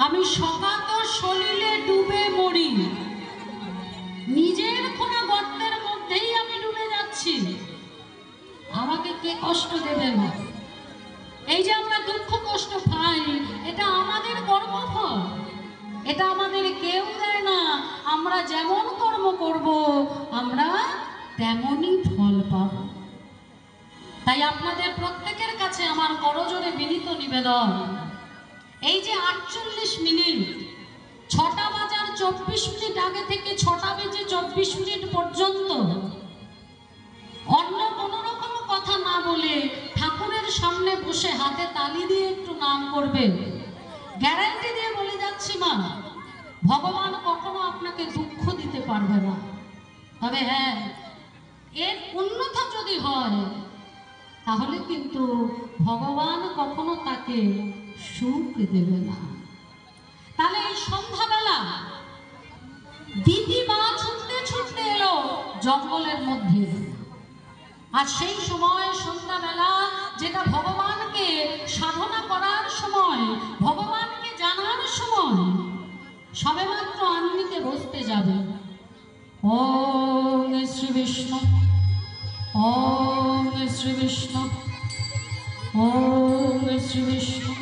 আমি সকাত সলিলে ডুবে মরি, নিজের কোনো গর্তের মধ্যেই আমি ডুবে যাচ্ছি, আমাকে কে কষ্ট দেবে না? এই যে আমরা দুঃখ কষ্ট পাই, এটা আমাদের কর্মফল, এটা আমাদের কেউ দেয় না। আমরা যেমন কর্ম করব আমরা তেমনই ফল পাব। তাই আপনাদের প্রত্যেকের কাছে আমার করজোড়ে বিনীত নিবেদন, এই যে 48 মিনিট, 6টা বাজার 24 মিনিট আগে থেকে 6টা বেজে 24 মিনিট পর্যন্ত অন্য কোনো রকম কথা না বলে ঠাকুরের সামনে বসে হাতে তালি দিয়ে একটু নাম করবেন। গ্যারান্টি দিয়ে বলে যাচ্ছি মা, ভগবান কখনো আপনাকে দুঃখ দিতে পারবে না। তবে হ্যাঁ, এর অন্যথা যদি হয় তাহলে কিন্তু ভগবান কখনো তাকে সুখ দেবে না। তাহলে এই সন্ধ্যাবেলা দিদি মা ছুটতে ছুটতে এলো জঙ্গলের মধ্যে, আর সেই সময় সন্ধ্যাবেলা যেটা ভগবানকে সাধনা করার সময়, ভগবানকে জানার সময়, সবেমাত্র আনন্দিতে বসতে যাবে। ওম শ্রী বিষ্ণু, ওম শ্রী বিষ্ণু, ওম শ্রী বিষ্ণু,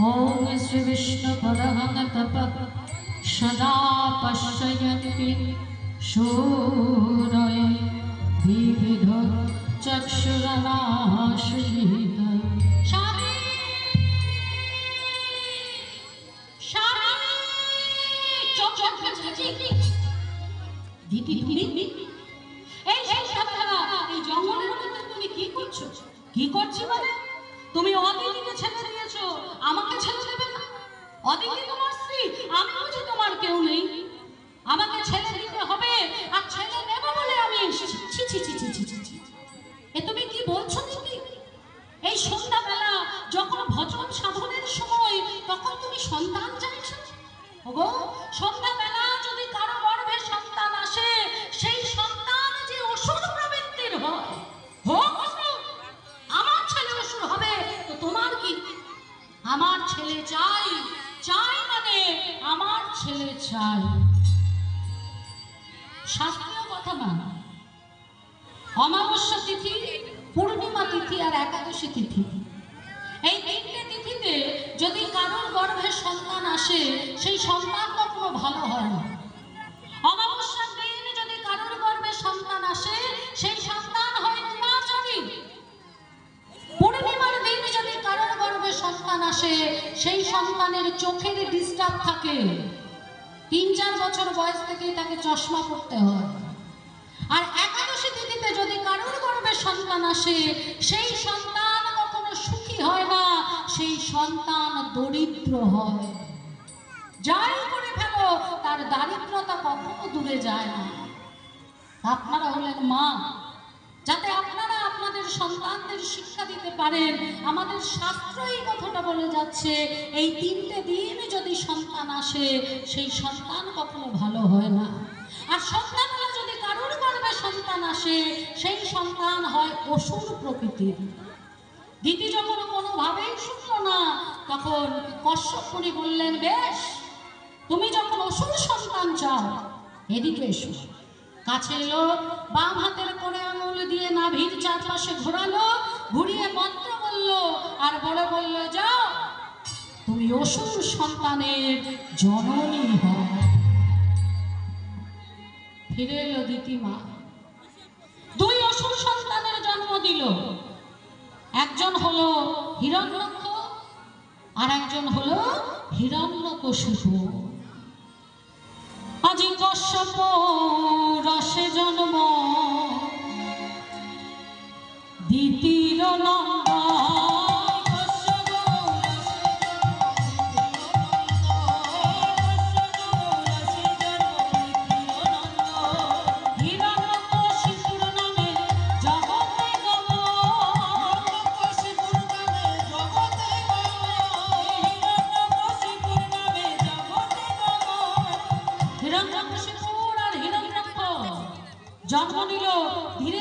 ওম শ্রী বিষ্ণু পরহং তপ সদা পশ্যন্তি শূরয়ে বিবিধ চক্ষুরনাশিত। স্বামী স্বামী দিদি তুমি এই সন্ধ্যাবেলা এই জঙ্গলের মধ্যে তুমি কি করছো? কি করছি মানে? তুমি অদিতিকে ছেড়ে দিয়েছো, আমাকে ছেড়ে দেবে না? অদিতি তোমার স্ত্রী, আমি বুঝি তোমার কেউ নেই? আমাকে ছেড়ে দিতে হবে, আর ছেড়ে নেব বলে আমি এসেছি। ছি ছি ছি ছি ছি ছি, এ তুমি কি বলছো দিদি? এই সন্ধ্যাবেলা যখন ভজন সাধনের সময়, তখন তুমি সন্তান চাইছো? ওগো, সন্ধ্যাবেলা যদি কারো গর্ভে সন্তান আসে, সেই সন্তান যে অসুর প্রবৃত্তির হয়, হোক অসুর, আমার ছেলে অসুর হবে তো তোমার কি? আমার ছেলে চাই, চাই মানে আমার ছেলে চাই। শাস্ত্রীয় কথা না। অমাবস্যা তিথি, পূর্ণিমা তিথি আর একাদশী তিথি, এই 3টে তিথিতে যদি কারোর গর্ভে সন্তান আসে, সেই সন্তান কখনো ভালো হয় না। অমাবস্যার দিন যদি কারোর গর্ভে সন্তান আসে, সেই সন্তান হয় নির্বাচনী। পূর্ণিমার দিন যদি কারোর গর্ভে সন্তান আসে, সেই সন্তানের চোখের ডিস্টার্ব থাকে, 3-4 বছর বয়স থেকেই তাকে চশমা পড়তে হয়। আর একাদশী তিথিতে যদি কারোর গর্ভে সন্তান আসে, সেই সন্তান কখনো সুখী হয় না, সেই সন্তান দরিদ্র হয়। যাই করে ফেলো, তার দারিদ্রতা কখনো দূরে যায় না। আপনারা হলেন মা, যাতে আপনারা আপনাদের সন্তানদের শিক্ষা দিতে পারেন। আমাদের শাস্ত্র এই কথাটা বলে যাচ্ছে, এই 3টে দিন যদি সন্তান আসে, সেই সন্তান কখনো ভালো হয় না। আর সন্তানরা যদি কারোর গর্ভে সন্তান আসে, সেই সন্তান হয় অসুর প্রকৃতির। দিদি যখন কোনোভাবেই শুনল না, তখন কশ্যপ মুনি বললেন, বেশ, তুমি যখন অসুর সন্তান চাও, এদিকে এসো। কাছে এলো, বাম হাতের কোণে আঙুল দিয়ে নাভির চারপাশে ঘোরালো, ঘুরিয়ে মন্ত্র বলল, আর বলে বলল, যাও, তুমি অসুর সন্তানের জননী হও। ফিরে এলো দিতিমা, 2 অসুর সন্তানের জন্ম দিল। একজন হলো হিরণ্যক্ষ, আর একজন হলো হিরণ্যকশিপু। আজি কশ্যপ রসে জন্ম দিতির নন্দন। জন্ম নিল, ধীরে